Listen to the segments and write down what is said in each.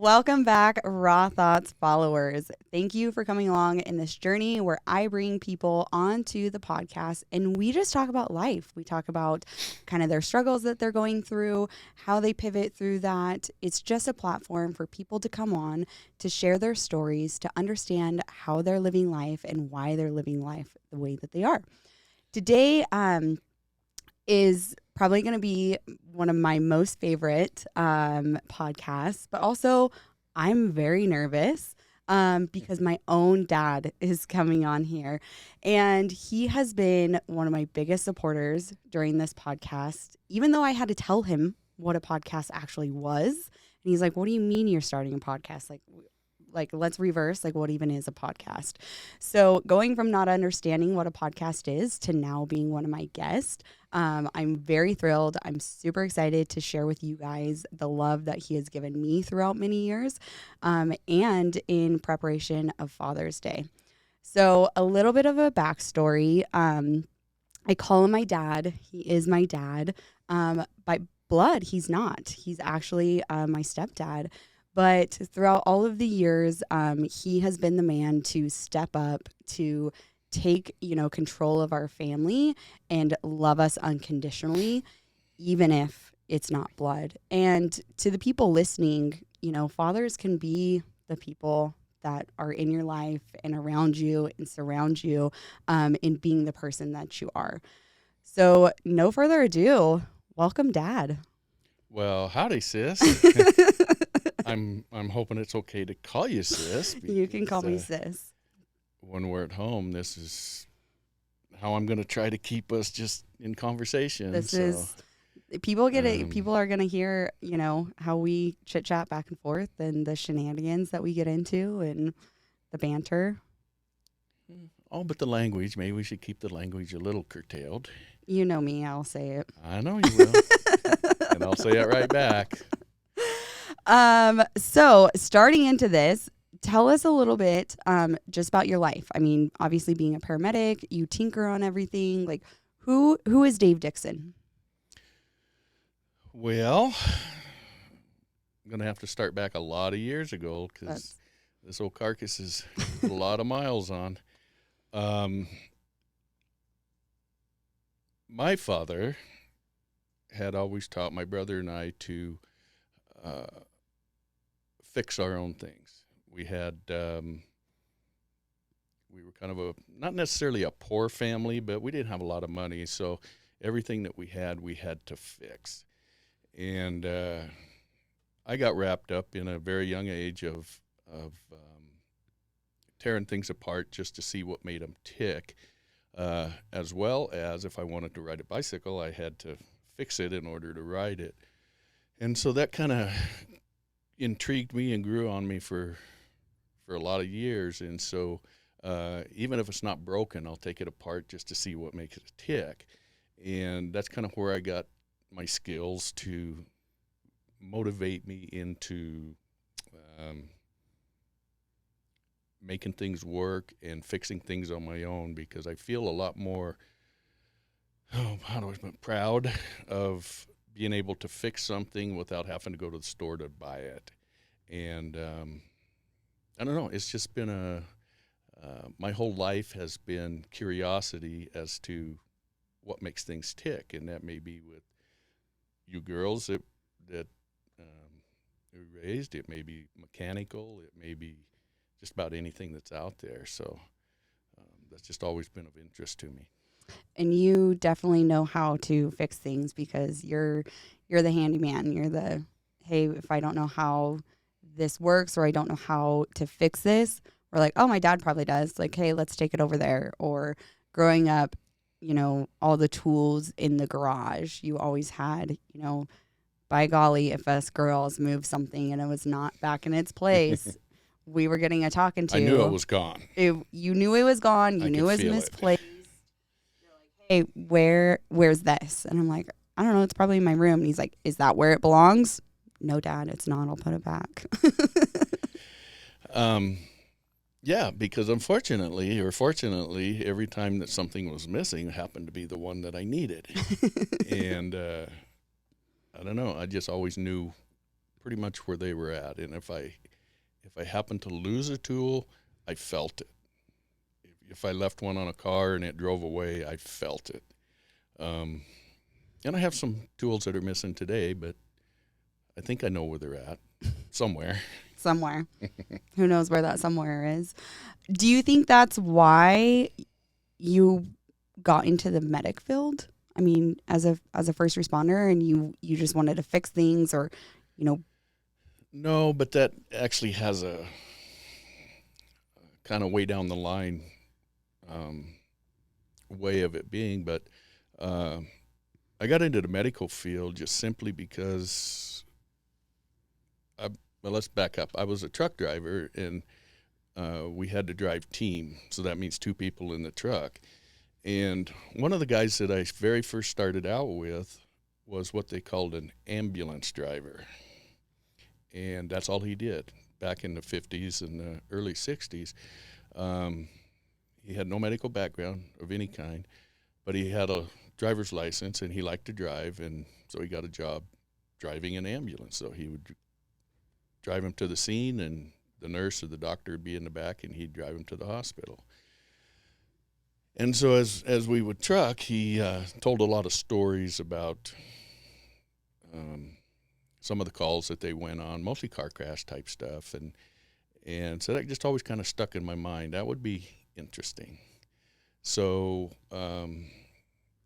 Welcome back, Raw Thoughts followers. Thank you for coming along in this journey where I bring people onto the podcast and we just talk about life. We talk about kind of their struggles that they're going through, how they pivot through that. It's just a platform for people to come on to share their stories, to understand how they're living life and why they're living life the way that they are. Today is probably going to be one of my most favorite podcasts, but also I'm very nervous because my own dad is coming on here, and he has been one of my biggest supporters during this podcast, even though I had to tell him what a podcast actually was. And he's like, "What do you mean you're starting a podcast? Like, let's reverse, like, what even is a podcast?" So going from not understanding what a podcast is to now being one of my guests, I'm very thrilled. I'm super excited to share with you guys the love that he has given me throughout many years, and in preparation of Father's Day. So a little bit of a backstory. I call him my dad. He is my dad. By blood, he's not. He's actually my stepdad. But throughout all of the years, he has been the man to step up, to take, control of our family and love us unconditionally, even if it's not blood. And to the people listening, fathers can be the people that are in your life and around you and surround you in being the person that you are. So no further ado, welcome, Dad. Well, howdy, sis. I'm hoping it's okay to call you sis. Because, you can call me sis. When we're at home, this is how I'm going to try to keep us just in conversation. People get it. People are going to hear, how we chit chat back and forth and the shenanigans that we get into and the banter. Oh, but the language, maybe we should keep the language a little curtailed. You know me, I'll say it. I know you will. And I'll say it right back. So starting into this, tell us a little bit just about your life. I mean, obviously being a paramedic, you tinker on everything. Like, who is Dave Dickson? Well, I'm going to have to start back a lot of years ago because this old carcass is a lot of miles on. My father had always taught my brother and I to fix our own things. We had, we were kind of not necessarily a poor family, but we didn't have a lot of money. So everything that we had to fix. And I got wrapped up in a very young age of tearing things apart just to see what made them tick. As well as if I wanted to ride a bicycle, I had to fix it in order to ride it. And so that kind of intrigued me and grew on me for a lot of years. And so even if it's not broken, I'll take it apart just to see what makes it tick. And that's kind of where I got my skills to motivate me into making things work and fixing things on my own, because I feel a lot more proud of being able to fix something without having to go to the store to buy it. And I don't know, it's just been my whole life has been curiosity as to what makes things tick, and that may be with you girls that we raised. It may be mechanical, it may be just about anything that's out there. So that's just always been of interest to me. And you definitely know how to fix things because you're the handyman. You're the, hey, if I don't know how this works or I don't know how to fix this, we're like, oh, my dad probably does. Like, hey, let's take it over there. Or growing up, all the tools in the garage, you always had, by golly, if us girls moved something and it was not back in its place, we were getting a talking to. I knew it was gone. You knew it was gone. You knew it was misplaced. You're like, hey, where's this? And I'm like, I don't know. It's probably in my room. And he's like, is that where it belongs? No, Dad, it's not. I'll put it back. Yeah, because unfortunately or fortunately, every time that something was missing happened to be the one that I needed. And I don't know. I just always knew pretty much where they were at. And if I happened to lose a tool, I felt it. If I left one on a car and it drove away, I felt it. And I have some tools that are missing today, but I think I know where they're at somewhere. Somewhere. Who knows where that somewhere is? Do you think that's why you got into the medic field? I mean, as a first responder, and you just wanted to fix things, or, you know? No, but that actually has a kind of way down the line way of it being. But I got into the medical field just simply because, well, let's back up. I was a truck driver, and we had to drive team, so that means 2 people in the truck. And one of the guys that I very first started out with was what they called an ambulance driver. And that's all he did back in the 50s and the early 60s. He had no medical background of any kind, but he had a driver's license, and he liked to drive, and so he got a job driving an ambulance. So he would drive him to the scene, and the nurse or the doctor would be in the back, and he'd drive him to the hospital. And so as we would truck, he told a lot of stories about some of the calls that they went on, mostly car crash type stuff. And so that just always kind of stuck in my mind. That would be interesting. So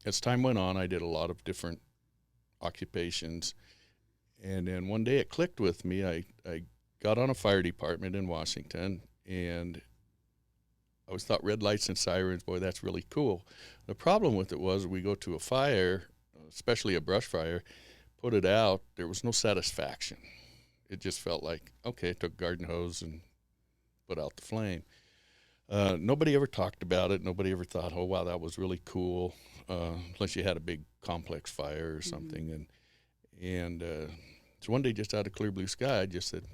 as time went on, I did a lot of different occupations. And then one day it clicked with me. I got on a fire department in Washington, and I always thought red lights and sirens, boy, that's really cool. The problem with it was we go to a fire, especially a brush fire, put it out, there was no satisfaction. It just felt like, okay, took a garden hose and put out the flame. Nobody ever talked about it. Nobody ever thought, oh, wow, that was really cool, unless you had a big complex fire or something. And so one day, just out of clear blue sky, I just said,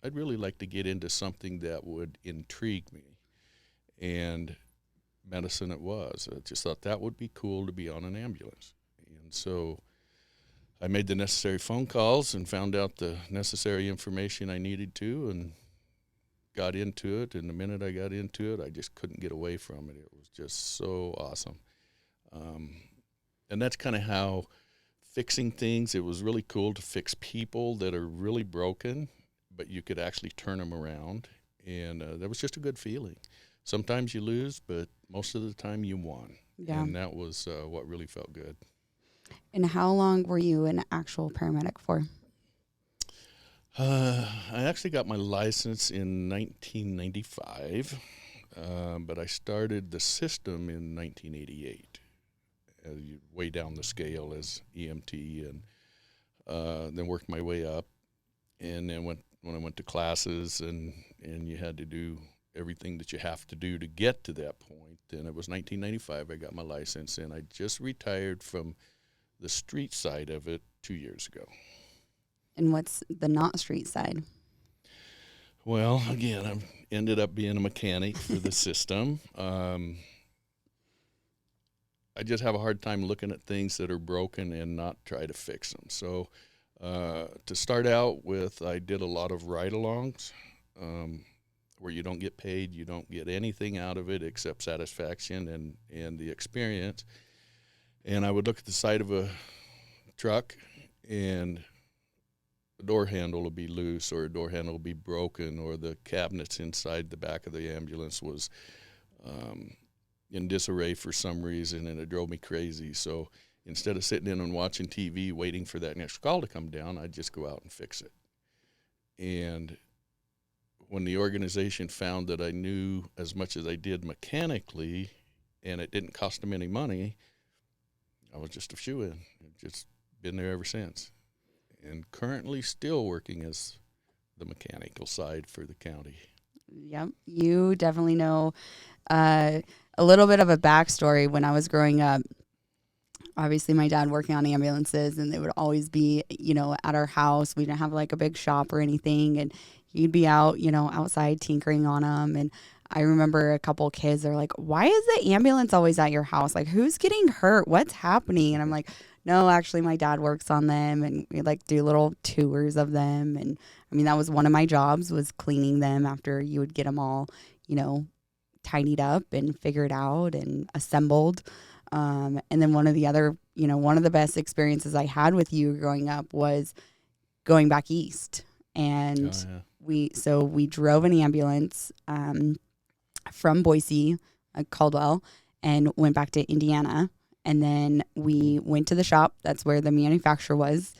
I'd really like to get into something that would intrigue me. And medicine it was. I just thought that would be cool to be on an ambulance. And so I made the necessary phone calls and found out the necessary information I needed to, and got into it. And the minute I got into it, I just couldn't get away from it. It was just so awesome. And that's kind of how fixing things, it was really cool to fix people that are really broken, but you could actually turn them around. And that was just a good feeling. Sometimes you lose, but most of the time you won. Yeah. And that was what really felt good. And how long were you an actual paramedic for? I actually got my license in 1995, but I started the system in 1988, way down the scale as EMT, and then worked my way up. And then when I went to classes and you had to do everything that you have to do to get to that point. And it was 1995 I got my license, and I just retired from the street side of it 2 years ago. And what's the not street side? Well, again, I ended up being a mechanic for the system. I just have a hard time looking at things that are broken and not try to fix them. So to start out with, I did a lot of ride-alongs, where you don't get paid, you don't get anything out of it except satisfaction and the experience. And I would look at the side of a truck, and the door handle would be loose, or a door handle would be broken, or the cabinets inside the back of the ambulance was in disarray for some reason, and it drove me crazy. So instead of sitting in and watching TV waiting for that next call to come down, I'd just go out and fix it. And when the organization found that I knew as much as I did mechanically, and it didn't cost them any money, I was just a shoo-in. I've just been there ever since. And currently still working as the mechanical side for the county. Yep. You definitely know a little bit of a backstory. When I was growing up, obviously my dad working on ambulances, and they would always be, at our house. We didn't have like a big shop or anything, and he'd be out, outside tinkering on them. And I remember a couple kids, they're like, why is the ambulance always at your house? Like, who's getting hurt? What's happening? And I'm like, no, actually, my dad works on them, and we like do little tours of them. And I mean, that was one of my jobs, was cleaning them after you would get them all, you know, tidied up and figured out and assembled. And then one of the other, you know, one of the best experiences I had with you growing up was going back east. And we drove an ambulance from Boise, Caldwell, and went back to Indiana. And then we went to the shop. That's where the manufacturer was.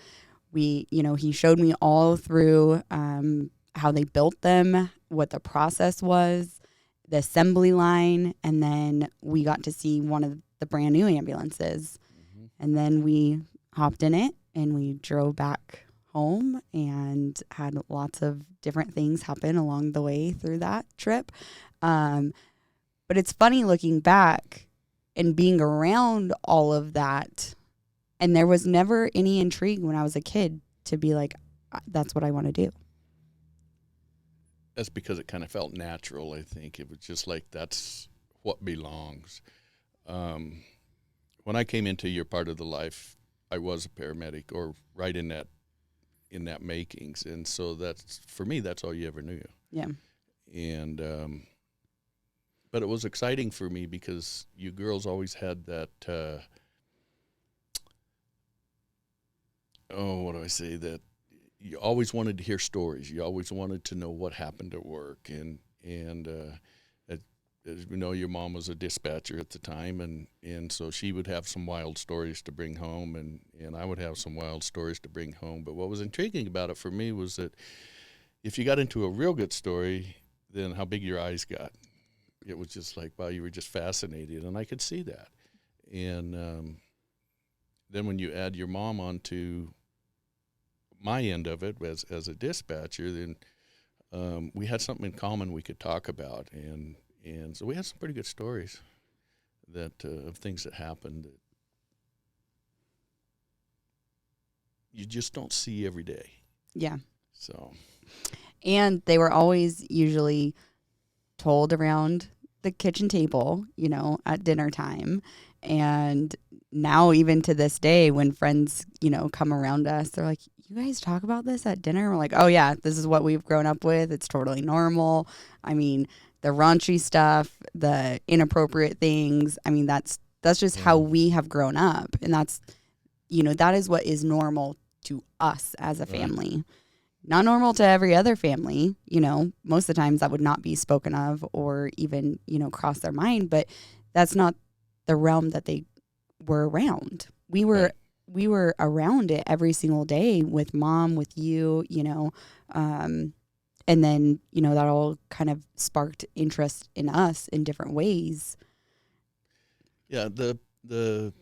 He showed me all through how they built them, what the process was, the assembly line, and then we got to see one of the brand new ambulances. Mm-hmm. And then we hopped in it and we drove back home and had lots of different things happen along the way through that trip. But it's funny looking back and being around all of that. And there was never any intrigue when I was a kid to be like, that's what I want to do. That's because it kind of felt natural, I think. It was just like, that's what belongs. When I came into your part of the life, I was a paramedic, or right in that makings. And so that's, for me, that's all you ever knew. Yeah. And, but it was exciting for me because you girls always had that, that you always wanted to hear stories. You always wanted to know what happened at work. And as we know, your mom was a dispatcher at the time, and so she would have some wild stories to bring home, and I would have some wild stories to bring home. But what was intriguing about it for me was that if you got into a real good story, then how big your eyes got. It was just like, wow, you were just fascinated, and I could see that. And then when you add your mom onto my end of it as a dispatcher, then we had something in common we could talk about, and so we had some pretty good stories that of things that happened that you just don't see every day. Yeah. So. And they were always usually told around the kitchen table, you know, at dinner time. And now, even to this day, when friends, you know, come around us, they're like, you guys talk about this at dinner? We're like, oh yeah, this is what we've grown up with. It's totally normal. I mean, the raunchy stuff, the inappropriate things. I mean, that's just how we have grown up. And that's, you know, that is what is normal to us as a family. Not normal to every other family. You know, most of the times that would not be spoken of or even, you know, cross their mind, but that's not the realm that they were around. We were around it every single day with mom, with you, you know, and then, you know, that all kind of sparked interest in us in different ways. Yeah, the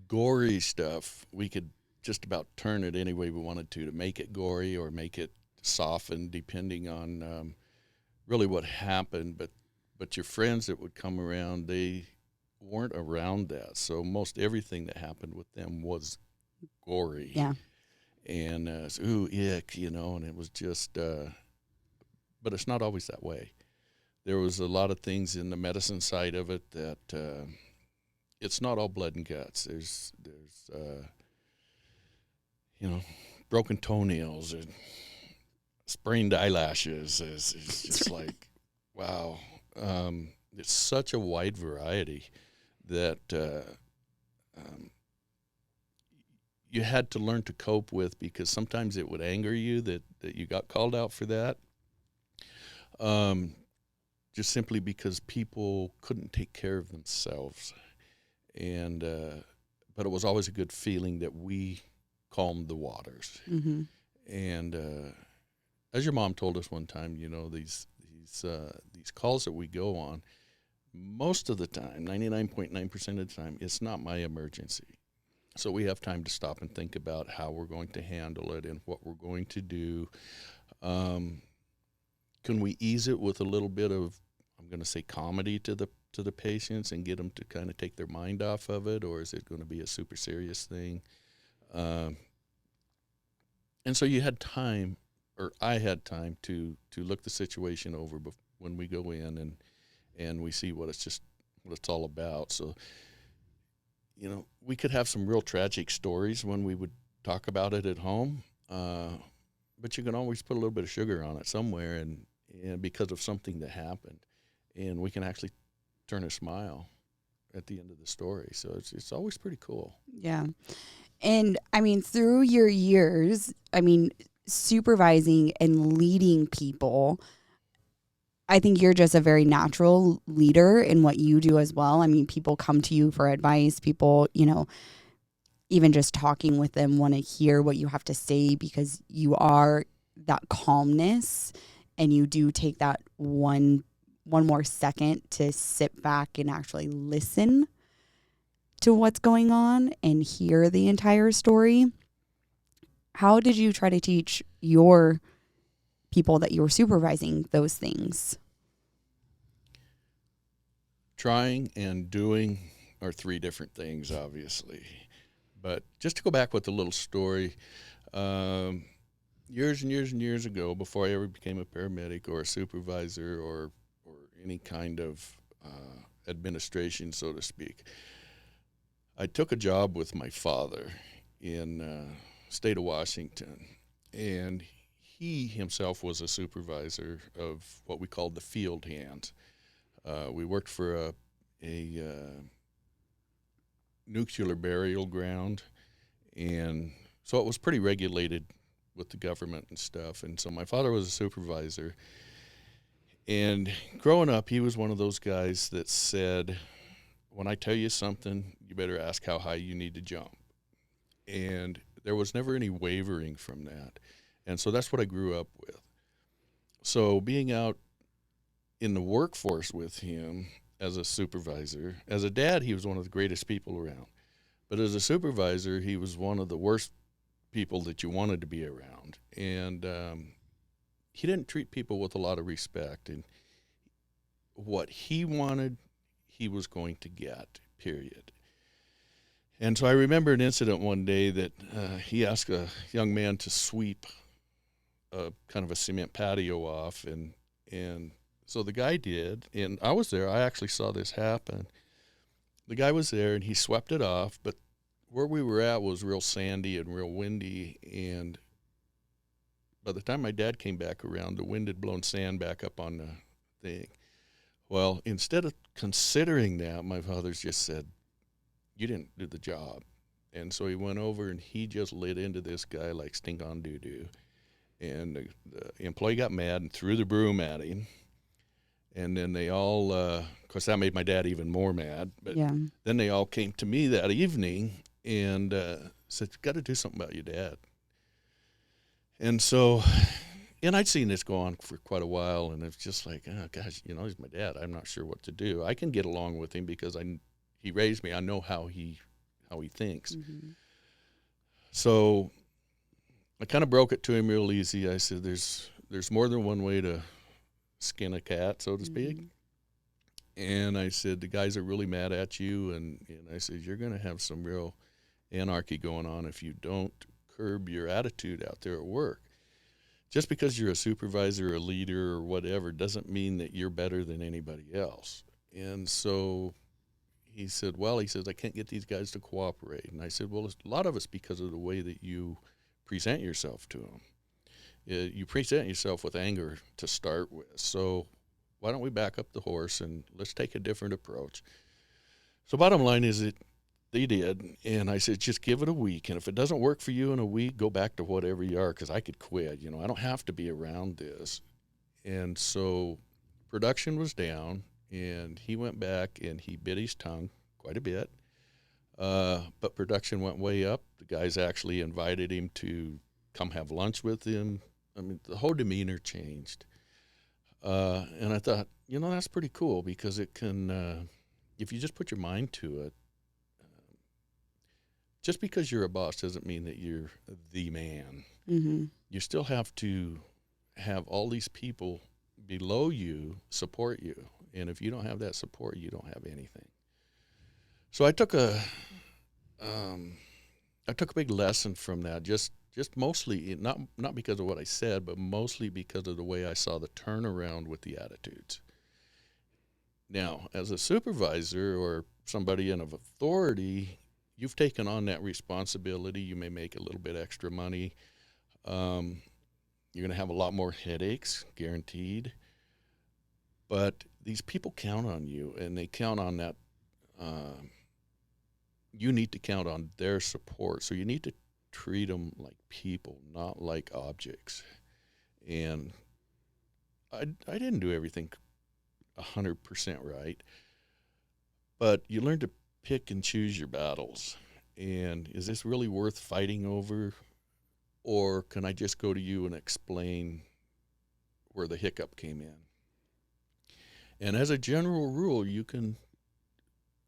gory stuff, we could just about turn it any way we wanted to make it gory or make it soften, depending on really what happened. But your friends that would come around, they weren't around that. So most everything that happened with them was gory. Yeah. And, ooh, ick, you know, and it was just, but it's not always that way. There was a lot of things in the medicine side of it that it's not all blood and guts. There's you know, broken toenails and sprained eyelashes. It's just like, wow. It's such a wide variety that you had to learn to cope with, because sometimes it would anger you that you got called out for that. Just simply because people couldn't take care of themselves. And but it was always a good feeling that we calmed the waters. Mm-hmm. And as your mom told us one time, you know, these calls that we go on, most of the time, 99.9% of the time, it's not my emergency. So we have time to stop and think about how we're going to handle it and what we're going to do. Can we ease it with a little bit of, I'm going to say, comedy to the patients and get them to kind of take their mind off of it, or is it going to be a super serious thing? And so you had time, or I had time to look the situation over when we go in and we see what it's all about. So, we could have some real tragic stories when we would talk about it at home, but you can always put a little bit of sugar on it somewhere, and because of something that happened, and we can actually turn a smile at the end of the story. So it's always pretty cool. Yeah. And I mean, through your years, supervising and leading people, I think you're just a very natural leader in what you do as well. I mean, people come to you for advice. People, even just talking with them want to hear what you have to say because you are that calmness, and you do take that one more second to sit back and actually listen to what's going on and hear the entire story. How did you try to teach your people that you were supervising those things? Trying and doing are three different things, obviously. But just to go back with a little story, years and years and years ago, before I ever became a paramedic or a supervisor or any kind of administration, so to speak, I took a job with my father in state of Washington, and he himself was a supervisor of what we called the field hands. We worked for a nuclear burial ground, and so it was pretty regulated with the government and stuff. And so my father was a supervisor, and growing up, he was one of those guys that said, when I tell you something, you better ask how high you need to jump. And there was never any wavering from that. And so that's what I grew up with. So being out in the workforce with him as a supervisor, as a dad, he was one of the greatest people around. But as a supervisor, he was one of the worst people that you wanted to be around. And he didn't treat people with a lot of respect. And what he wanted, he was going to get, period. And so I remember an incident one day that he asked a young man to sweep kind of a cement patio off, and so the guy did, and I was there. I actually saw this happen. The guy was there, and he swept it off, but where we were at was real sandy and real windy, and by the time my dad came back around, the wind had blown sand back up on the thing. Well, instead of considering that, my father's just said, "You didn't do the job." And so he went over and he just lit into this guy like stink on doo-doo. And the employee got mad and threw the broom at him. And then they all, of course, that made my dad even more mad. But then they all came to me that evening and said, "You got to do something about your dad." And so, and I'd seen this go on for quite a while, and it's just like, oh, gosh, he's my dad. I'm not sure what to do. I can get along with him because he raised me. I know how he thinks. Mm-hmm. So I kind of broke it to him real easy. I said, there's more than one way to skin a cat, so to speak. Mm-hmm. And I said, the guys are really mad at you. And I said, you're going to have some real anarchy going on if you don't curb your attitude out there at work. Just because you're a supervisor or a leader or whatever doesn't mean that you're better than anybody else. And so he said, I can't get these guys to cooperate. And I said, well, a lot of it's because of the way that you present yourself to them. You present yourself with anger to start with. So why don't we back up the horse and let's take a different approach? So bottom line is that they did. And I said, just give it a week. And if it doesn't work for you in a week, go back to whatever you are, because I could quit. I don't have to be around this. And so production was down. And he went back and he bit his tongue quite a bit. But production went way up. The guys actually invited him to come have lunch with him. I mean, the whole demeanor changed. And I thought, that's pretty cool because it can, if you just put your mind to it, just because you're a boss doesn't mean that you're the man. Mm-hmm. You still have to have all these people below you support you. And if you don't have that support, you don't have anything. So I took a big lesson from that, just mostly, not because of what I said, but mostly because of the way I saw the turnaround with the attitudes. Now, as a supervisor or somebody in of authority, you've taken on that responsibility. You may make a little bit extra money. You're going to have a lot more headaches, guaranteed. But these people count on you, and they count on that. You need to count on their support. So you need to treat them like people, not like objects. And I didn't do everything 100% right, but you learn to pick and choose your battles. And is this really worth fighting over? Or can I just go to you and explain where the hiccup came in? And as a general rule, you can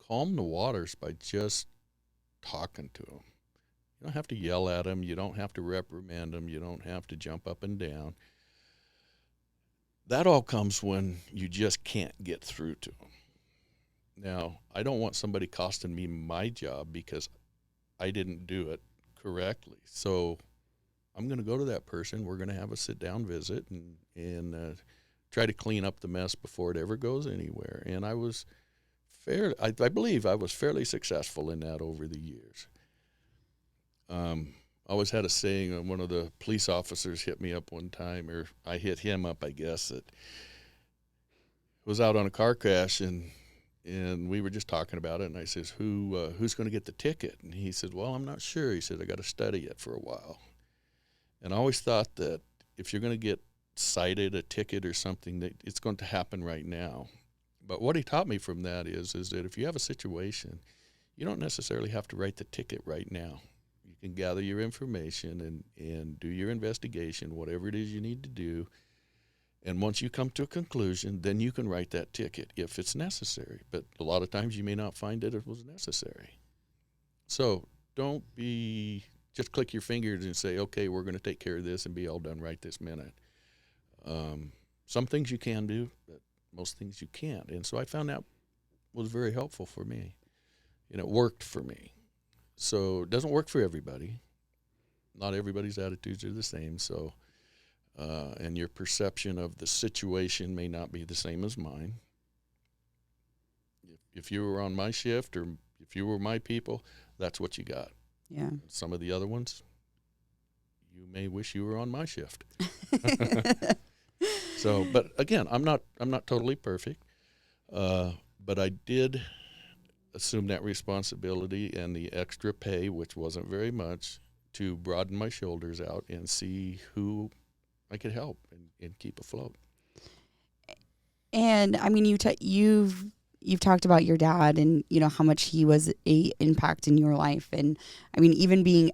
calm the waters by just talking to them. You don't have to yell at them. You don't have to reprimand them. You don't have to jump up and down. That all comes when you just can't get through to them. Now, I don't want somebody costing me my job because I didn't do it correctly. So I'm going to go to that person. We're going to have a sit-down visit and try to clean up the mess before it ever goes anywhere. And I was I believe I was fairly successful in that over the years. I always had a saying, one of the police officers hit me up one time, or I hit him up, I guess, that was out on a car crash, and we were just talking about it, and I says, who's going to get the ticket? And he said, well, I'm not sure. He said, I got to study it for a while. And I always thought that if you're going to get cited, a ticket or something, that it's going to happen right now. But what he taught me from that is that if you have a situation, you don't necessarily have to write the ticket right now. You can gather your information and do your investigation, whatever it is you need to do. And once you come to a conclusion, then you can write that ticket if it's necessary. But a lot of times you may not find that it was necessary. So don't just click your fingers and say, okay, we're going to take care of this and be all done right this minute. Some things you can do, but most things you can't. And so I found that was very helpful for me. And it worked for me. So it doesn't work for everybody. Not everybody's attitudes are the same. So, and your perception of the situation may not be the same as mine. If you were on my shift or if you were my people, that's what you got. Yeah. Some of the other ones, you may wish you were on my shift. So, but again, I'm not totally perfect, but I did assume that responsibility and the extra pay, which wasn't very much, to broaden my shoulders out and see who I could help and keep afloat. And I mean, you've talked about your dad and how much he was a impact in your life, and I mean, even being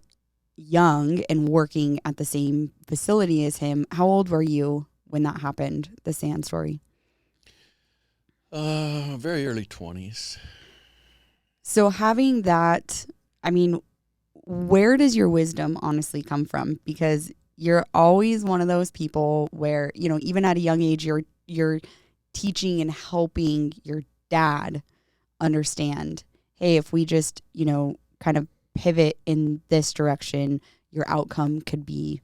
young and working at the same facility as him. How old were you when that happened, the sand story? Very early 20s. So having that, I mean, where does your wisdom honestly come from? Because you're always one of those people where, even at a young age, you're teaching and helping your dad understand, hey, if we just, kind of pivot in this direction, your outcome could be,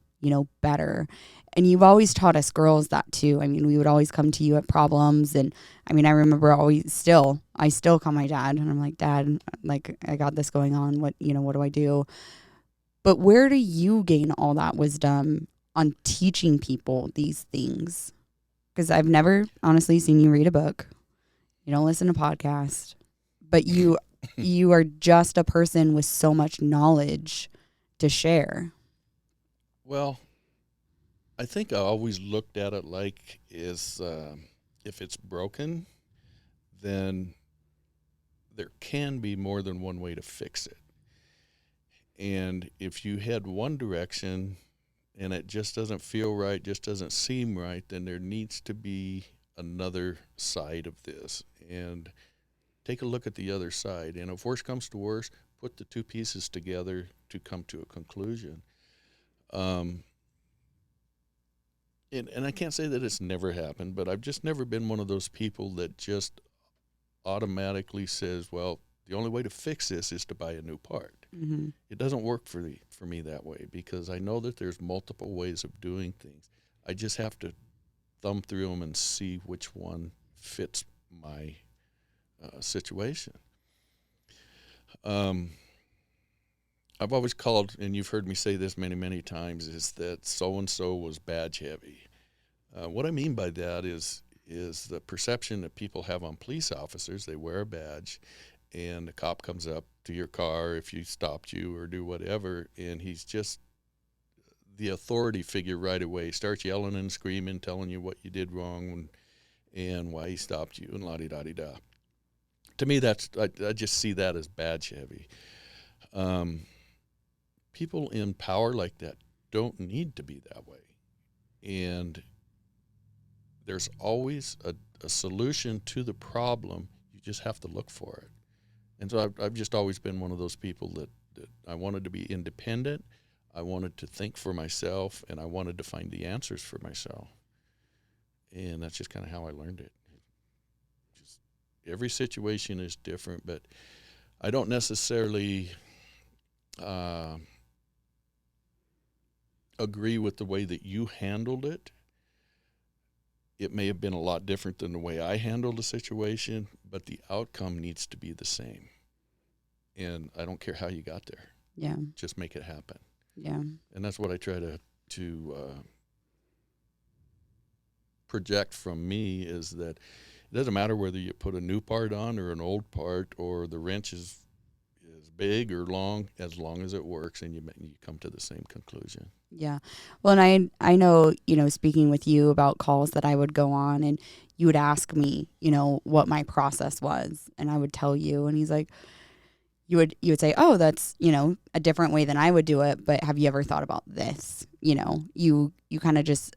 better. And you've always taught us girls that too. I mean, we would always come to you at problems. And I mean, I remember I still call my dad and I'm like, Dad, like, I got this going on. What do I do? But where do you gain all that wisdom on teaching people these things? Because I've never honestly seen you read a book. You don't listen to podcasts, but you are just a person with so much knowledge to share. Well, I think I always looked at it like if it's broken, then there can be more than one way to fix it. And if you head one direction and it just doesn't feel right, just doesn't seem right, then there needs to be another side of this. And take a look at the other side. And if worse comes to worse, put the two pieces together to come to a conclusion. And I can't say that it's never happened, but I've just never been one of those people that just automatically says, well, the only way to fix this is to buy a new part. Mm-hmm. It doesn't work for me that way, because I know that there's multiple ways of doing things. I just have to thumb through them and see which one fits my situation. I've always called, and you've heard me say this many, many times, is that so-and-so was badge heavy. What I mean by that is the perception that people have on police officers. They wear a badge, and the cop comes up to your car if you stopped you or do whatever, and he's just the authority figure right away. Starts yelling and screaming, telling you what you did wrong and why he stopped you, and la-di-da-di-da. To me, I just see that as badge heavy. People in power like that don't need to be that way. And there's always a solution to the problem. You just have to look for it. And so I've just always been one of those people that I wanted to be independent. I wanted to think for myself, and I wanted to find the answers for myself. And that's just kind of how I learned it. Just every situation is different, but I don't necessarily agree with the way that you handled it. It may have been a lot different than the way I handled the situation, but the outcome needs to be the same. And I don't care how you got there. Yeah. Just make it happen. Yeah. And that's what I try to project from me, is that it doesn't matter whether you put a new part on or an old part, or the wrench is big or long as it works, and you come to the same conclusion. Yeah. Well, and I know, speaking with you about calls that I would go on, and you would ask me, what my process was, and I would tell you, and he's like, you would say, oh, that's, a different way than I would do it, but have you ever thought about this? You kind of just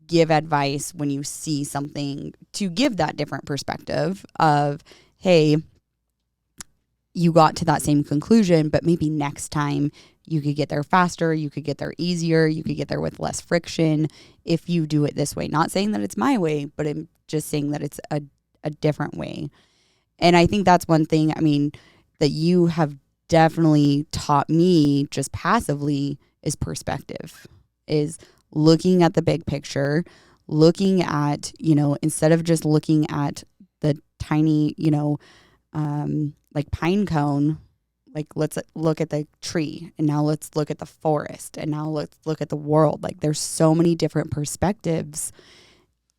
give advice when you see something to give that different perspective of, hey, you got to that same conclusion, but maybe next time you could get there faster, you could get there easier, you could get there with less friction if you do it this way. Not saying that it's my way, but I'm just saying that it's a different way. And I think that's one thing, that you have definitely taught me just passively is perspective, is looking at the big picture, looking at, instead of just looking at the tiny, like pine cone, like let's look at the tree, and now let's look at the forest, and now let's look at the world. Like there's so many different perspectives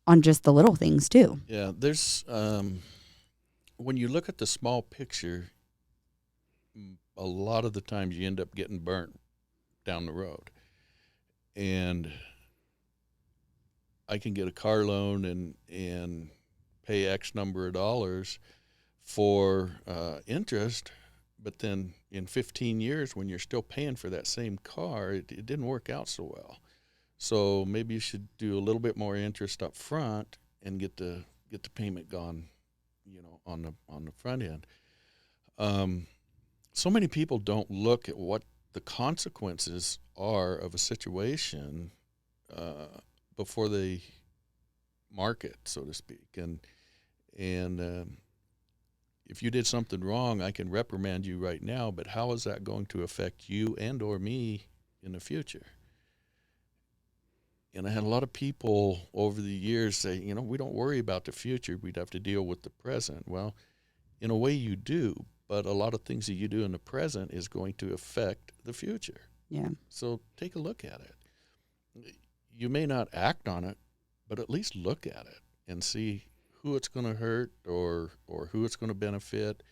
on just the little things too. Yeah, there's when you look at the small picture, a lot of the times you end up getting burnt down the road. And I can get a car loan and pay X number of dollars for interest, but then in 15 years, when you're still paying for that same car, it didn't work out so well. So maybe you should do a little bit more interest up front and get the payment gone, on the front end. So many people don't look at what the consequences are of a situation before they mark it, so to speak. And if you did something wrong, I can reprimand you right now, but how is that going to affect you and or me in the future? And I had a lot of people over the years say, we don't worry about the future. We'd have to deal with the present. Well, in a way you do, but a lot of things that you do in the present is going to affect the future. Yeah. So take a look at it. You may not act on it, but at least look at it and see who it's going to hurt or who it's going to benefit.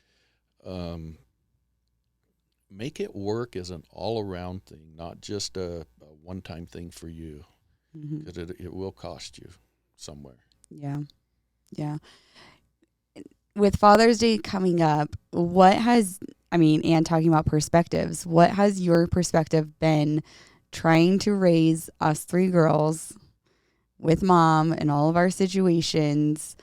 Make it work as an all-around thing, not just a one-time thing for you, because it will cost you somewhere. Yeah. Yeah. With Father's Day coming up, and talking about perspectives, what has your perspective been trying to raise us three girls with mom and all of our situations,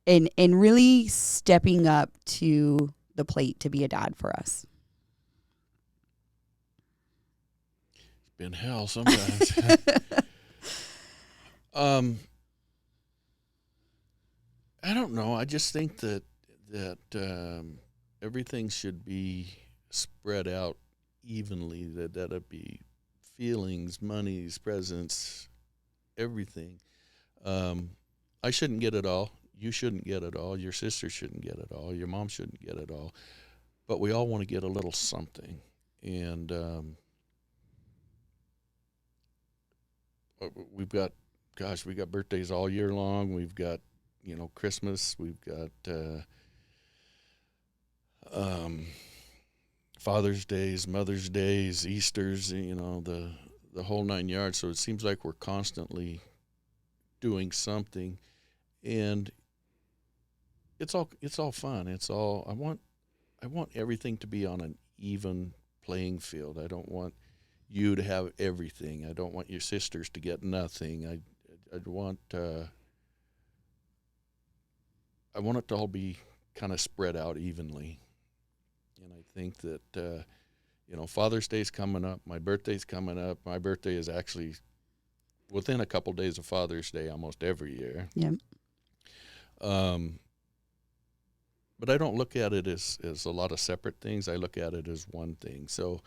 and really stepping up to the plate to be a dad for us? It's been hell sometimes. I don't know. I just think that everything should be spread out evenly. That'd be feelings, monies, presents, everything. I shouldn't get it all. you shouldn't get it all. Your sister shouldn't get it all. Your mom shouldn't get it all. But we all want to get a little something. And we've got birthdays all year long. We've got, Christmas. We've got Father's Days, Mother's Days, Easter's, the whole 9 yards. So it seems like we're constantly doing something, and it's all fun. I want everything to be on an even playing field. I don't want you to have everything. I don't want your sisters to get nothing. I'd want it to all be kind of spread out evenly. And I think that Father's Day's coming up. My birthday's coming up. My birthday is actually within a couple days of Father's Day almost every year. Yep. But I don't look at it as a lot of separate things. I look at it as one thing. So,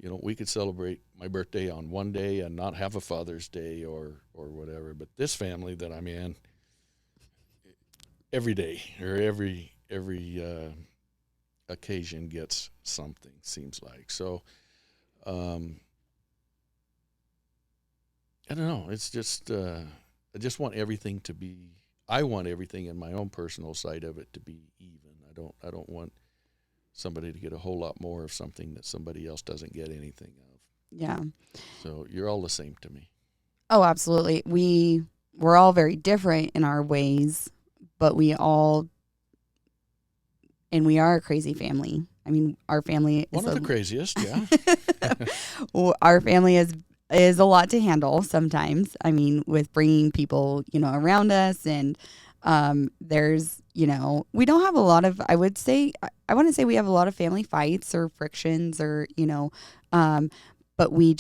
we could celebrate my birthday on one day and not have a Father's Day or whatever. But this family that I'm in, every day or every occasion gets something, seems like. So, I don't know. It's just I want everything in my own personal side of it to be even. I don't want somebody to get a whole lot more of something that somebody else doesn't get anything of. Yeah. So you're all the same to me. Oh, absolutely. We're all very different in our ways, but we are a crazy family. I mean, our family one of the craziest, yeah. Our family is a lot to handle sometimes. I mean, with bringing people, around us, and there's, we don't have a lot of, I wouldn't say we have a lot of family fights or frictions or, but we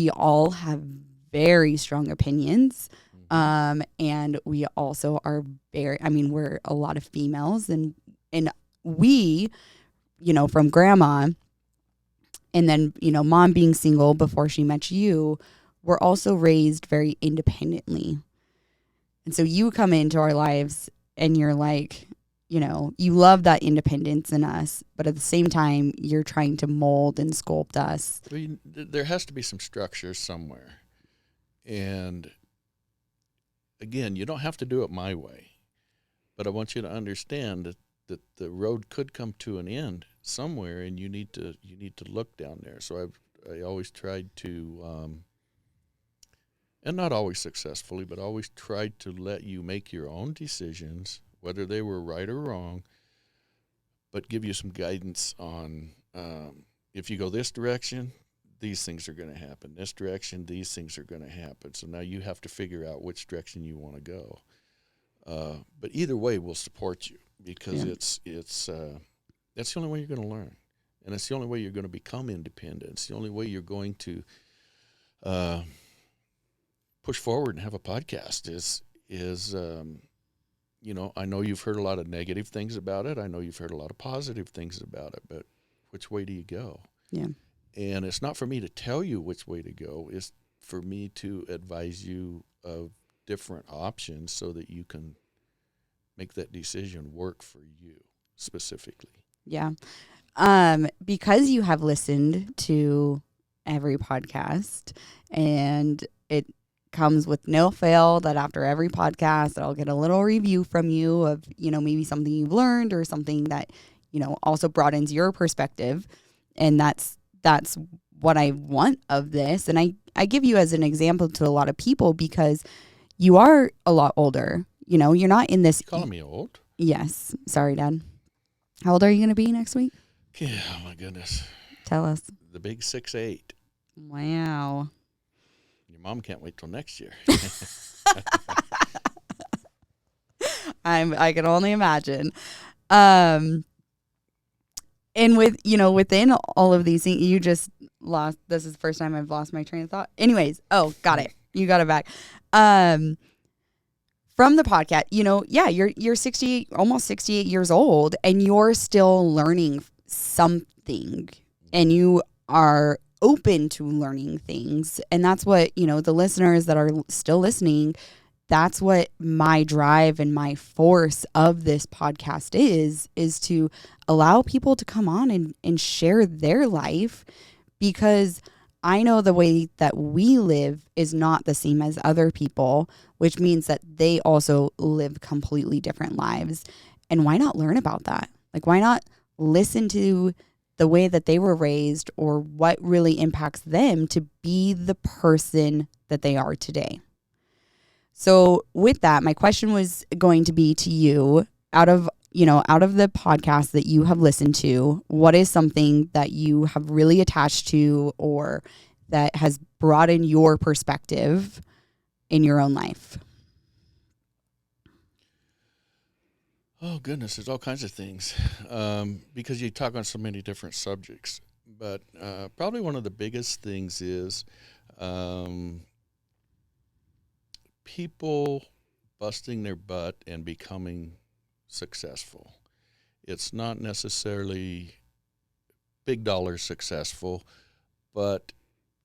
all have very strong opinions. And we also are we're a lot of females, and we, from grandma, and then, mom being single before she met you, we're also raised very independently. And so you come into our lives and you're like, you love that independence in us, but at the same time, you're trying to mold and sculpt us. There has to be some structure somewhere. And again, you don't have to do it my way, but I want you to understand that the road could come to an end somewhere, and you need to look down there. So I always tried to, and not always successfully, but always tried to let you make your own decisions, whether they were right or wrong, but give you some guidance on if you go this direction, these things are going to happen. This direction, these things are going to happen. So now you have to figure out which direction you want to go. But either way, we'll support you, because it's that's the only way you're going to learn, and it's the only way you're going to become independent. It's the only way you're going to push forward and have a podcast. I know you've heard a lot of negative things about it. I know you've heard a lot of positive things about it, but which way do you go? Yeah. And it's not for me to tell you which way to go. It's for me to advise you of different options so that you can make that decision work for you specifically. Yeah. Because you have listened to every podcast, and it comes with no fail that after every podcast, I'll get a little review from you of, maybe something you've learned or something that, also broadens your perspective. And that's what I want of this. And I give you as an example to a lot of people, because you are a lot older. You're not in this. You calling me old? Yes. Sorry, Dad. How old are you going to be next week? Yeah, oh my goodness. Tell us. The big 6'8". Wow. Your mom can't wait till next year. I can only imagine. And within all of these things, you just lost. This is the first time I've lost my train of thought. Anyways, got it. You got it back. From the podcast, you're 68, almost 68 years old, and you're still learning something, and you are open to learning things. And that's what, the listeners that are still listening, that's what my drive and my force of this podcast is to allow people to come on and share their life, because I know the way that we live is not the same as other people, which means that they also live completely different lives. And why not learn about that? Like, why not listen to the way that they were raised or what really impacts them to be the person that they are today? So with that, my question was going to be to you, out of the podcasts that you have listened to, what is something that you have really attached to or that has broadened your perspective in your own life? Oh, goodness, there's all kinds of things, because you talk on so many different subjects. But probably one of the biggest things is people busting their butt and becoming successful. It's not necessarily big dollar successful, but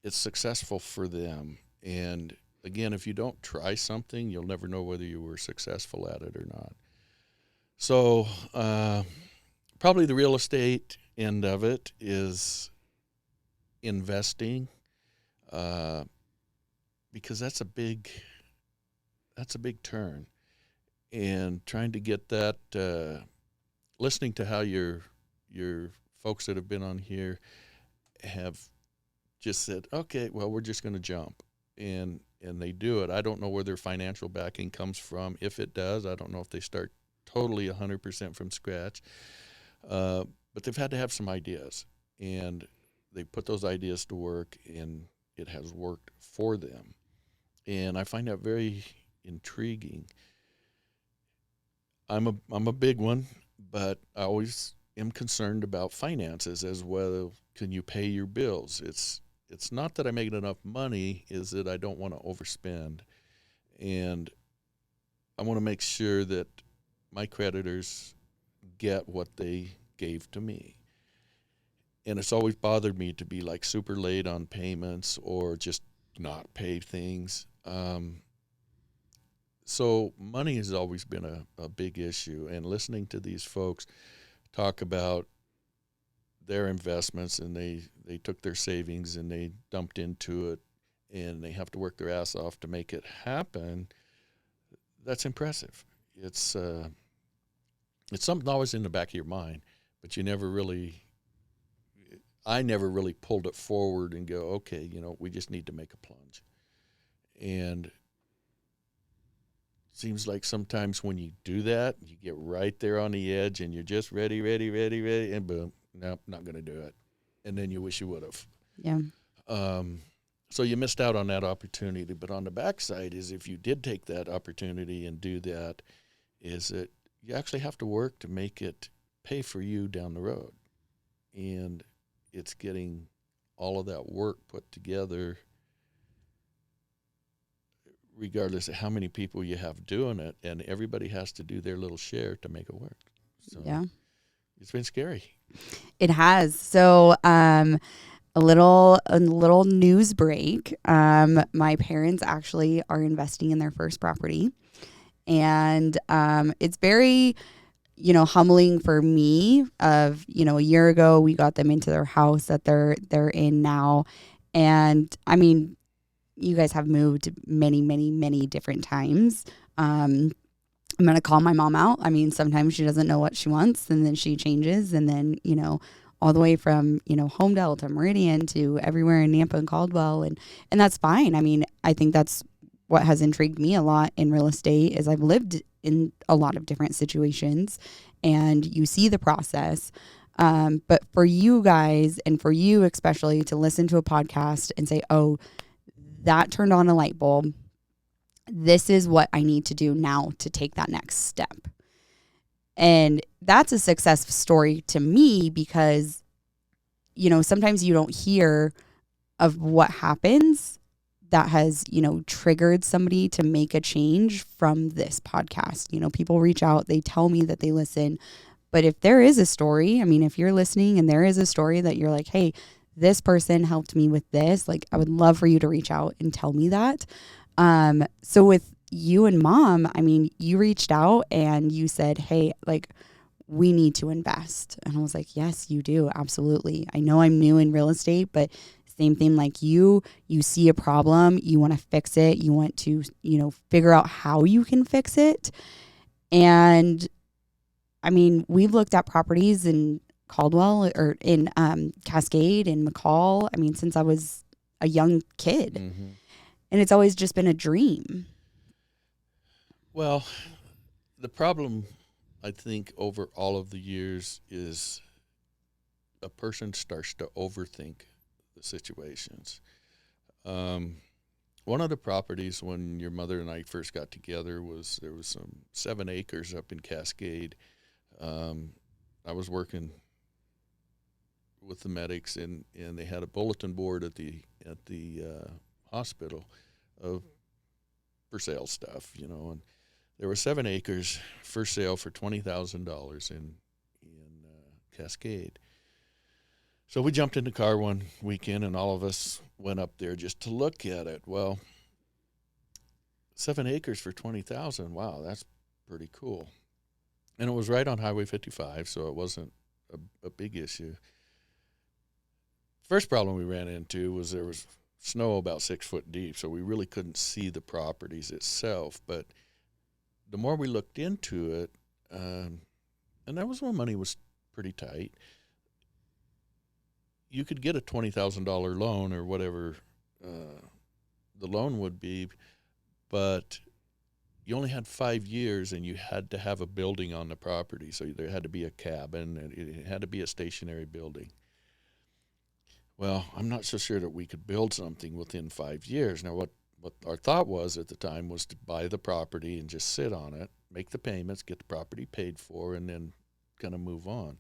it's successful for them. And again, if you don't try something, you'll never know whether you were successful at it or not. So probably the real estate end of it is investing, because that's a big turn. And trying to get that, listening to how your folks that have been on here have just said, okay, well, we're just going to jump, and they do it. I don't know where their financial backing comes from. If it does, I don't know if they start totally 100% from scratch, but they've had to have some ideas, and they put those ideas to work, and it has worked for them. And I find that very intriguing. I'm a big one, but I always am concerned about finances as well. Can you pay your bills? It's not that I make enough money, is that I don't want to overspend. And I want to make sure that my creditors get what they gave to me. And it's always bothered me to be like super late on payments or just not pay things. So money has always been a big issue. And listening to these folks talk about their investments, and they took their savings and they dumped into it, and they have to work their ass off to make it happen, that's impressive. It's something always in the back of your mind, but I never really pulled it forward and go, okay, we just need to make a plunge. And it seems like sometimes when you do that, you get right there on the edge and you're just ready, and boom, nope, not going to do it. And then you wish you would have. Yeah. So you missed out on that opportunity. But on the backside is, if you did take that opportunity and do that, is that you actually have to work to make it pay for you down the road. And it's getting all of that work put together, regardless of how many people you have doing it, and everybody has to do their little share to make it work. So yeah, it's been scary. It has. So a little news break. My parents actually are investing in their first property, and it's very humbling for me. A year ago we got them into their house that they're in now, and I mean, you guys have moved many, many, many different times. I'm going to call my mom out. I mean, sometimes she doesn't know what she wants, and then she changes, and then, all the way from, Homedale to Meridian to everywhere in Nampa and Caldwell. And that's fine. I mean, I think that's what has intrigued me a lot in real estate, is I've lived in a lot of different situations, and you see the process. But for you guys, and for you especially, to listen to a podcast and say, oh, that turned on a light bulb, this is what I need to do now to take that next step. And that's a success story to me, because, sometimes you don't hear of what happens that has, triggered somebody to make a change from this podcast. People reach out, they tell me that they listen. But if there is a story, I mean, if you're listening and there is a story that you're like, hey, this person helped me with this, like, I would love for you to reach out and tell me that. So with you and Mom, I mean, you reached out and you said, hey, like, we need to invest. And I was like, yes, you do. Absolutely. I know I'm new in real estate, but same thing, like you see a problem, you want to fix it. You want to, figure out how you can fix it. And I mean, we've looked at properties in Caldwell or in Cascade and McCall. I mean, since I was a young kid, and it's always just been a dream. Well, the problem, I think, over all of the years is a person starts to overthink the situations. One of the properties when your mother and I first got together there was some 7 acres up in Cascade. I was working with the medics, and they had a bulletin board at the hospital of for sale stuff, and there were 7 acres for sale for $20,000 in Cascade. So we jumped in the car one weekend, and all of us went up there just to look at it. Well, 7 acres for $20,000. Wow, that's pretty cool. And it was right on Highway 55, so it wasn't a big issue. First problem we ran into was there was snow about 6 foot deep, so we really couldn't see the properties itself. But the more we looked into it, and that was when money was pretty tight, you could get a $20,000 loan or whatever the loan would be, but you only had 5 years, and you had to have a building on the property. So there had to be a cabin, and it had to be a stationary building. Well, I'm not so sure that we could build something within 5 years. Now, what our thought was at the time was to buy the property and just sit on it, make the payments, get the property paid for, and then kind of move on.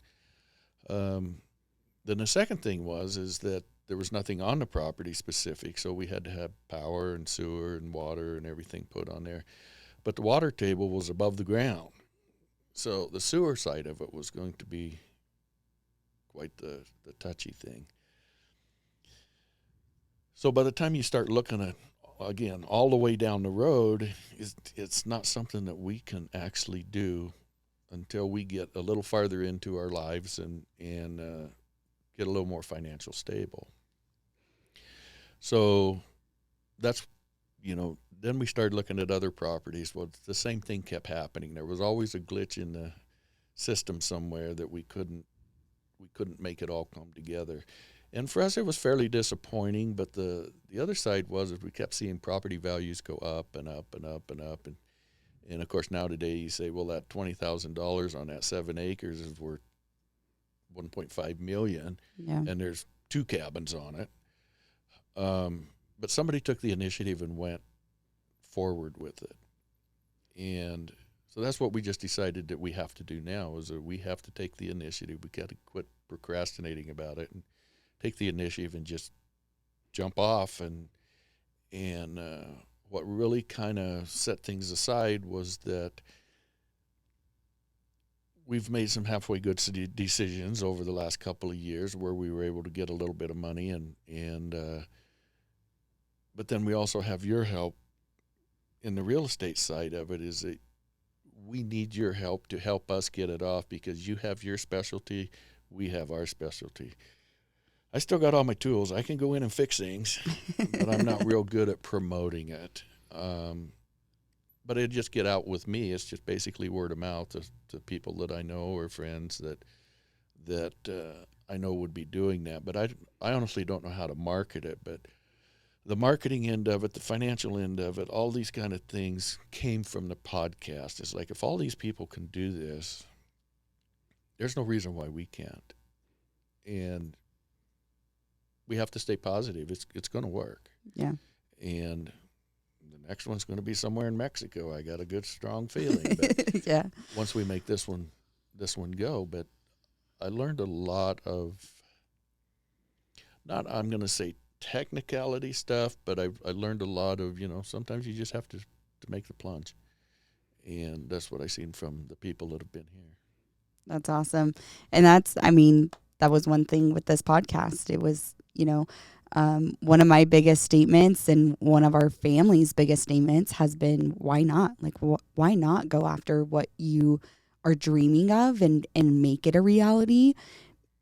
Then the second thing is that there was nothing on the property specific, so we had to have power and sewer and water and everything put on there. But the water table was above the ground, so the sewer side of it was going to be quite the touchy thing. So by the time you start looking at, again, all the way down the road, it's not something that we can actually do until we get a little farther into our lives and get a little more financial stable. So that's, then we started looking at other properties. Well, the same thing kept happening. There was always a glitch in the system somewhere that we couldn't make it all come together. And for us, it was fairly disappointing, but the other side was we kept seeing property values go up and up and up and up. And of course, now today you say, well, that $20,000 on that 7 acres is worth $1.5 million, and there's 2 cabins on it. But somebody took the initiative and went forward with it. And so that's what we just decided that we have to do now, is that we have to take the initiative. We got to quit procrastinating about it and take the initiative and just jump off. And what really kind of set things aside was that we've made some halfway good decisions over the last couple of years where we were able to get a little bit of money, but then we also have your help in the real estate side of it. Is that we need your help to help us get it off, because you have your specialty, we have our specialty. I still got all my tools. I can go in and fix things, but I'm not real good at promoting it. But it'd just get out with me. It's just basically word of mouth to people that I know or friends that I know would be doing that. But I honestly don't know how to market it. But the marketing end of it, the financial end of it, all these kind of things came from the podcast. It's like, if all these people can do this, there's no reason why we can't. And we have to stay positive. It's going to work. Yeah. And the next one's going to be somewhere in Mexico. I got a good, strong feeling. But yeah. Once we make this one go. But I learned a lot of, not, I'm going to say technicality stuff, but I learned a lot of, sometimes you just have to make the plunge. And that's what I've seen from the people that have been here. That's awesome. And that was one thing with this podcast. It was, One of my biggest statements and one of our family's biggest statements has been, why not? Like, why not go after what you are dreaming of and make it a reality?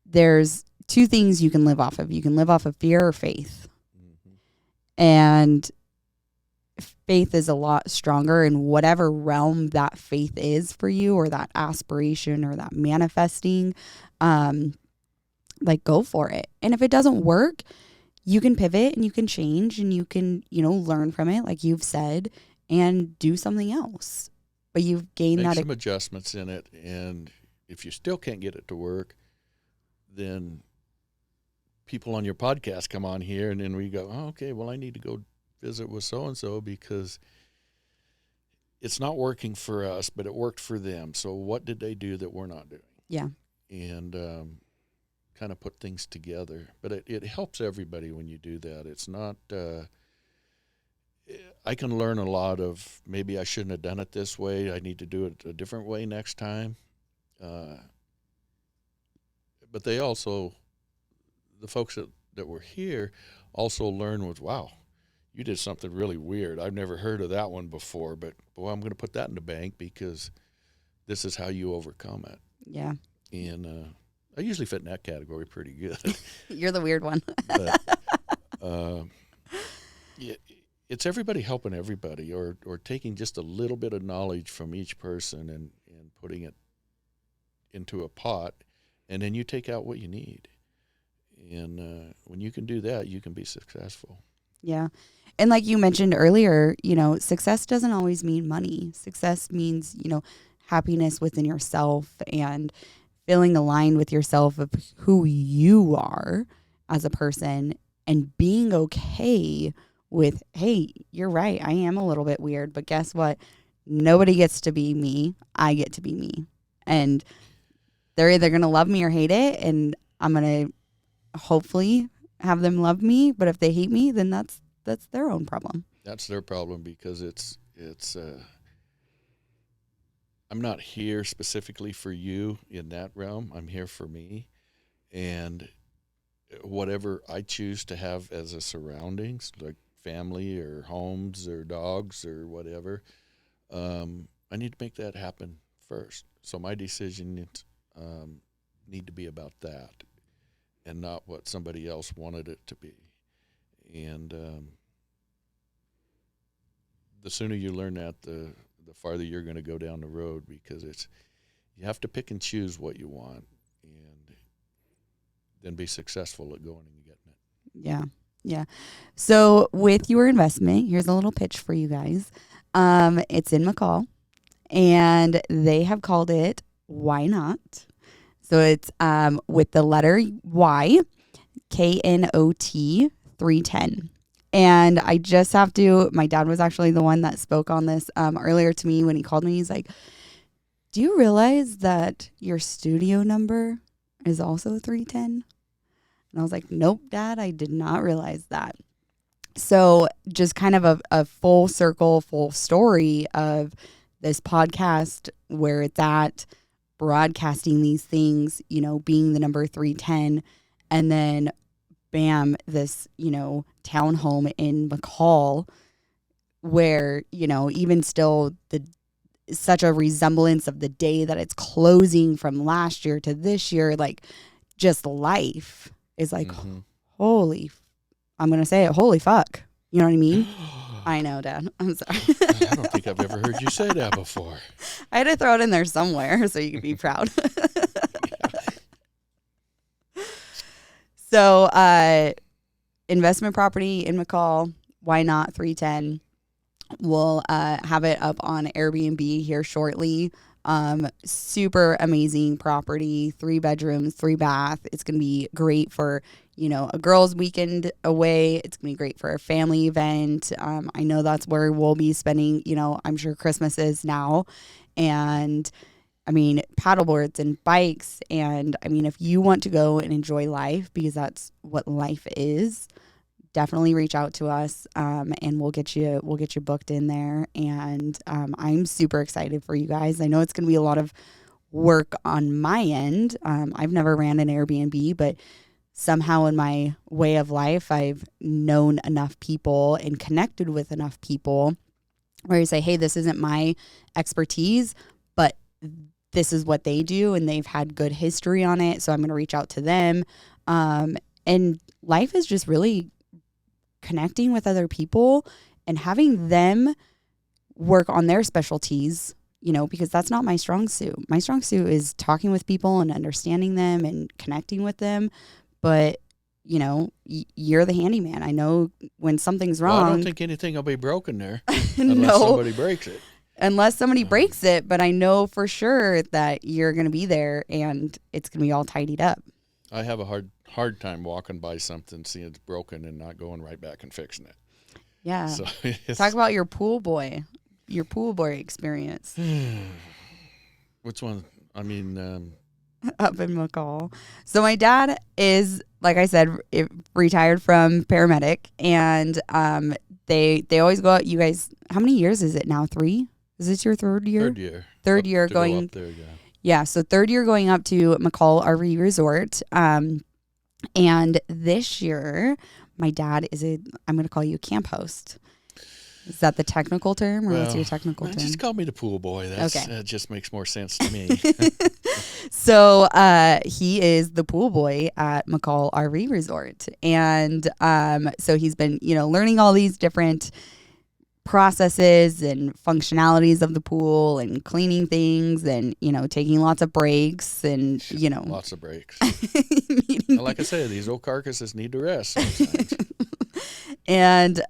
There's two things you can live off of. You can live off of fear or faith. Mm-hmm. And faith is a lot stronger in whatever realm that faith is for you, or that aspiration, or that manifesting. Like, go for it. And if it doesn't work, you can pivot and you can change and you can, learn from it, like you've said, and do something else. But you've gained Make some adjustments in it. And if you still can't get it to work, then people on your podcast come on here, and then we go, oh, okay, well, I need to go visit with so-and-so because it's not working for us, but it worked for them. So what did they do that we're not doing? Yeah. And kind of put things together. But it helps everybody when you do that. It's not I can learn a lot of, maybe I shouldn't have done it this way. I need to do it a different way next time. But they also, the folks that were here also learn with, wow, you did something really weird. I've never heard of that one before, but boy, I'm going to put that in the bank because this is how you overcome it. Yeah. And I usually fit in that category pretty good. You're the weird one. But, yeah, it's everybody helping everybody, or taking just a little bit of knowledge from each person and putting it into a pot, and then you take out what you need. And when you can do that, you can be successful. Yeah. And like you mentioned earlier, success doesn't always mean money. Success means, happiness within yourself and feeling aligned with yourself of who you are as a person, and being okay with, hey, you're right, I am a little bit weird, but guess what? Nobody gets to be me. I get to be me. And they're either going to love me or hate it, and I'm going to hopefully have them love me, but if they hate me, then that's their own problem. That's their problem, because it's I'm not here specifically for you in that realm. I'm here for me, and whatever I choose to have as a surroundings, like family or homes or dogs or whatever, I need to make that happen first. So my decisions need to be about that, and not what somebody else wanted it to be. And the sooner you learn that, the farther you're going to go down the road, because you have to pick and choose what you want, and then be successful at going and getting it. Yeah. Yeah. So with your investment, here's a little pitch for you guys. It's in McCall, and they have called it Why Not? So it's with the letter Y, KNOT 310. And I just have to, my dad was actually the one that spoke on this earlier to me when he called me. He's like, do you realize that your studio number is also 310? And I was like, nope, Dad, I did not realize that. So just kind of a full circle, full story of this podcast, where it's at, broadcasting these things, being the number 310, and then bam, this, townhome in McCall, where, even still such a resemblance of the day that it's closing from last year to this year, like just life is like, holy, I'm going to say it, holy fuck. You know what I mean? I know, Dad. I'm sorry. I don't think I've ever heard you say that before. I had to throw it in there somewhere so you could be proud. So, investment property in McCall, Why Not 310? We'll have it up on Airbnb here shortly. Super amazing property, 3 bedrooms, 3 bath. It's going to be great for, a girls' weekend away. It's going to be great for a family event. I know that's where we'll be spending, I'm sure Christmas is now. And paddleboards and bikes. And if you want to go and enjoy life, because that's what life is, definitely reach out to us, and we'll get you booked in there. And I'm super excited for you guys. I know it's going to be a lot of work on my end. I've never ran an Airbnb, but somehow in my way of life, I've known enough people and connected with enough people where you say, hey, this isn't my expertise, but this is what they do and they've had good history on it. So I'm going to reach out to them. And life is just really connecting with other people and having them work on their specialties, you know, because that's not my strong suit. My strong suit is talking with people and understanding them and connecting with them. But, you know, you're the handyman. I know when something's wrong. Well, I don't think anything will be broken there unless No. somebody breaks it. Unless somebody breaks it, but I know for sure that you're going to be there and it's going to be all tidied up. I have a hard time walking by something, seeing it's broken and not going right back and fixing it. Yeah. So talk about your pool boy experience. Which one? I mean, up in McCall. So my dad is, like I said, retired from Paramedic, and they always go out. You guys, how many years is it now? 3? Is this your third year? Third year. Third year going. Go up there, yeah. Yeah, so third year going up to McCall RV Resort. And this year, my dad is I'm going to call you a camp host. Is that the technical term, or what's your technical term? Just call me the pool boy. That just makes more sense to me. So he is the pool boy at McCall RV Resort. And so he's been, you know, learning all these different processes and functionalities of the pool and cleaning things and, you know, taking lots of breaks and, you know. Lots of breaks. Like I said, these old carcasses need to rest sometimes. And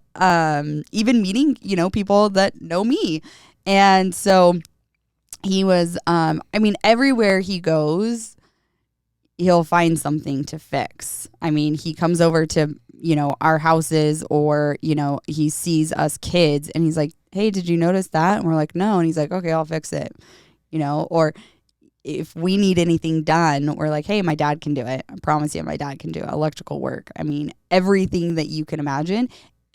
even meeting, you know, people that know me. And so he was, I mean, everywhere he goes, he'll find something to fix. I mean, he comes over to, you know, our houses, or, you know, he sees us kids and he's like, hey, did you notice that? And we're like, no. And he's like, okay, I'll fix it, you know. Or if we need anything done, we're like, hey, my dad can do it. I promise you, my dad can do it. Electrical work. I mean, everything that you can imagine.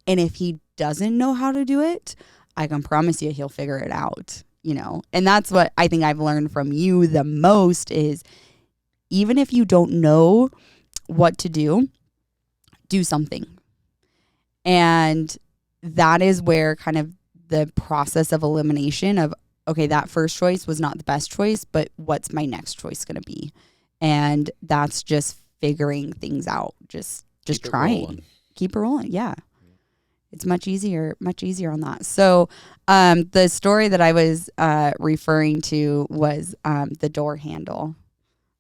And if he doesn't know how to do it, I can promise you he'll figure it out, you know. And that's what I think I've learned from you the most is, even if you don't know what to do something. And that is where kind of the process of elimination of, okay, that first choice was not the best choice, but what's my next choice going to be? And that's just figuring things out. Just trying. Keep it rolling. Yeah. It's much easier on that. So the story that I was referring to was the door handle.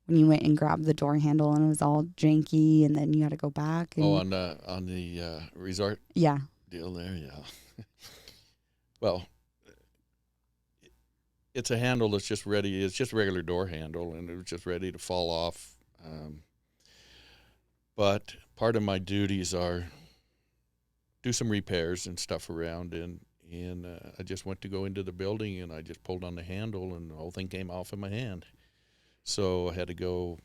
When you went and grabbed the door handle and it was all janky, and then you had to go back. And on the resort. Yeah. Deal there, yeah. Well, it's a handle that's just ready. It's just a regular door handle, and it was just ready to fall off. But part of my duties are do some repairs and stuff around, and I just went to go into the building, and I just pulled on the handle, and the whole thing came off in my hand. So I had to go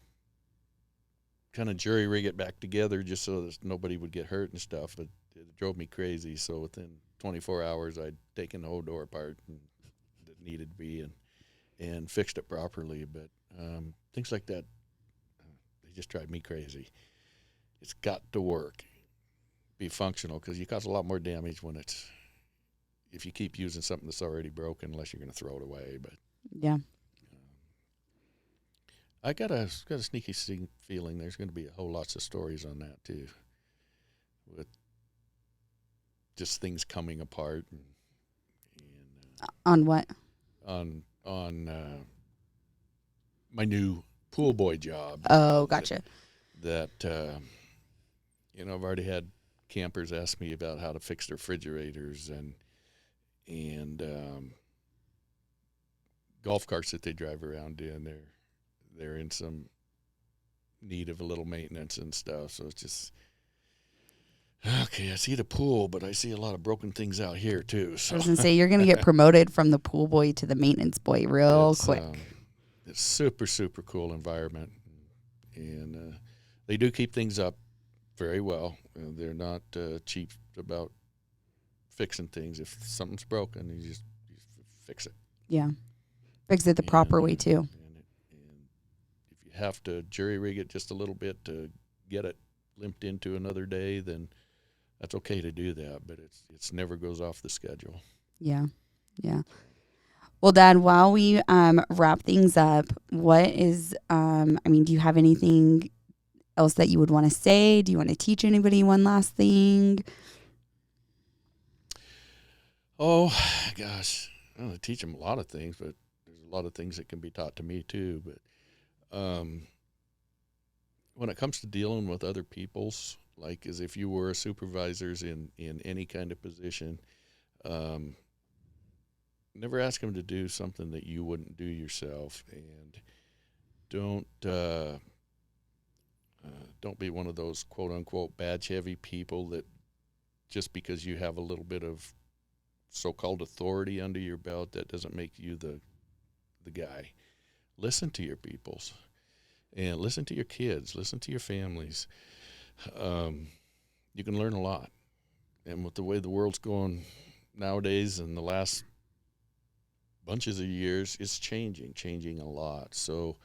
kind of jury rig it back together just so that nobody would get hurt and stuff. It drove me crazy. So within 24 hours, I'd taken the whole door apart and that needed to be and fixed it properly. But things like that, they just drive me crazy. It's got to work, be functional, because you cause a lot more damage if you keep using something that's already broken, unless you're going to throw it away. But yeah. I got a sneaky feeling there's going to be a whole lots of stories on that too, with just things coming apart. And on what? On my new pool boy job. Oh, gotcha. That you know, I've already had campers ask me about how to fix their refrigerators and golf carts that they drive around in. They're in some need of a little maintenance and stuff. So it's just, okay, I see the pool, but I see a lot of broken things out here too. So. I was going to say, you're going to get promoted from the pool boy to the maintenance boy real quick. It's super, super cool environment. And they do keep things up very well. They're not cheap about fixing things. If something's broken, you just fix it. Yeah. Fix it the proper way too. Have to jury rig it just a little bit to get it limped into another day, then that's okay to do that, but it's never goes off the schedule. Yeah. Yeah. Well, Dad, while we wrap things up, what is, do you have anything else that you would want to say? Do you want to teach anybody one last thing? Oh, gosh. I want to teach them a lot of things, but there's a lot of things that can be taught to me too. But when it comes to dealing with other people's, like as if you were supervisors in any kind of position, never ask them to do something that you wouldn't do yourself, and don't be one of those quote unquote badge heavy people that just because you have a little bit of so-called authority under your belt, that doesn't make you the guy. Listen to your peoples, and listen to your kids, listen to your families. You can learn a lot, and with the way the world's going nowadays and the last bunches of years, it's changing a lot. So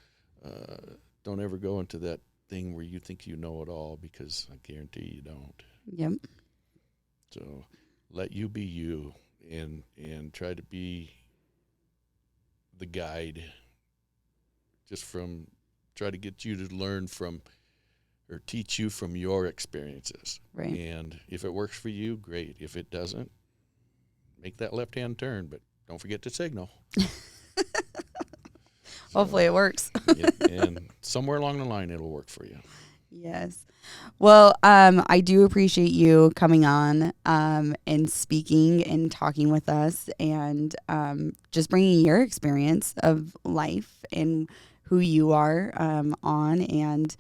don't ever go into that thing where you think you know it all, because I guarantee you don't. Yep. So let you be you, and try to be the guide. Try to get you to learn from or teach you from your experiences. Right. And if it works for you, great. If it doesn't, make that left-hand turn, but don't forget to signal. Hopefully it works. Yeah, and somewhere along the line, it'll work for you. Yes. Well, I do appreciate you coming on and speaking and talking with us, and just bringing your experience of life and who you are on. And,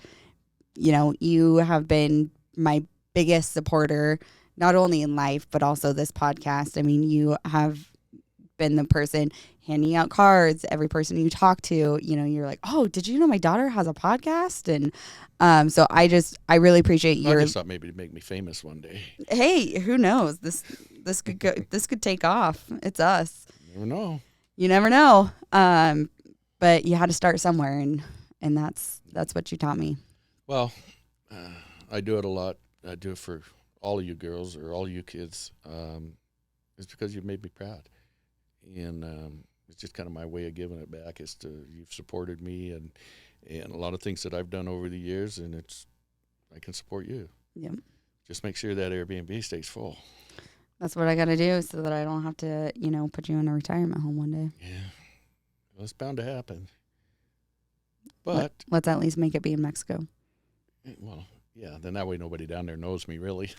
you have been my biggest supporter, not only in life, but also this podcast. I mean, you have been the person handing out cards, every person you talk to, you're like, oh, did you know my daughter has a podcast? And so I really appreciate your. I just thought maybe to make me famous one day. Hey, who knows? This could go. This could take off. It's us. You never know. You never know. But you had to start somewhere, and that's what you taught me. Well, I do it a lot. I do it for all of you girls or all you kids. It's because you've made me proud. And it's just kind of my way of giving it back, is you've supported me and a lot of things that I've done over the years, and I can support you. Yep. Just make sure that Airbnb stays full. That's what I got to do, so that I don't have to, put you in a retirement home one day. Yeah. Well, it's bound to happen. But let's at least make it be in Mexico. Well, yeah, then that way nobody down there knows me, really.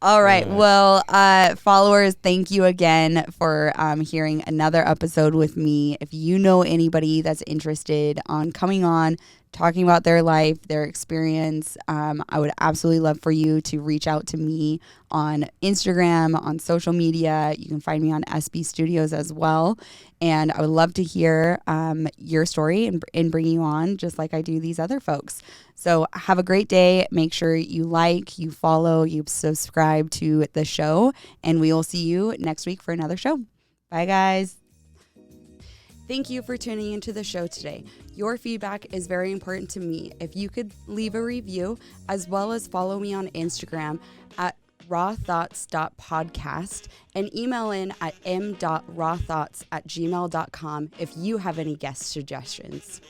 All right. Well, followers, thank you again for hearing another episode with me. If you know anybody that's interested on coming on, talking about their life, their experience, I would absolutely love for you to reach out to me on Instagram, on social media. You can find me on SB Studios as well. And I would love to hear your story and bring you on, just like I do these other folks. So have a great day. Make sure you like, you follow, you subscribe to the show, and we will see you next week for another show. Bye, guys. Thank you for tuning into the show today. Your feedback is very important to me. If you could leave a review, as well as follow me on Instagram at rawthoughts.podcast, and email in at m.rawthoughts@gmail.com if you have any guest suggestions.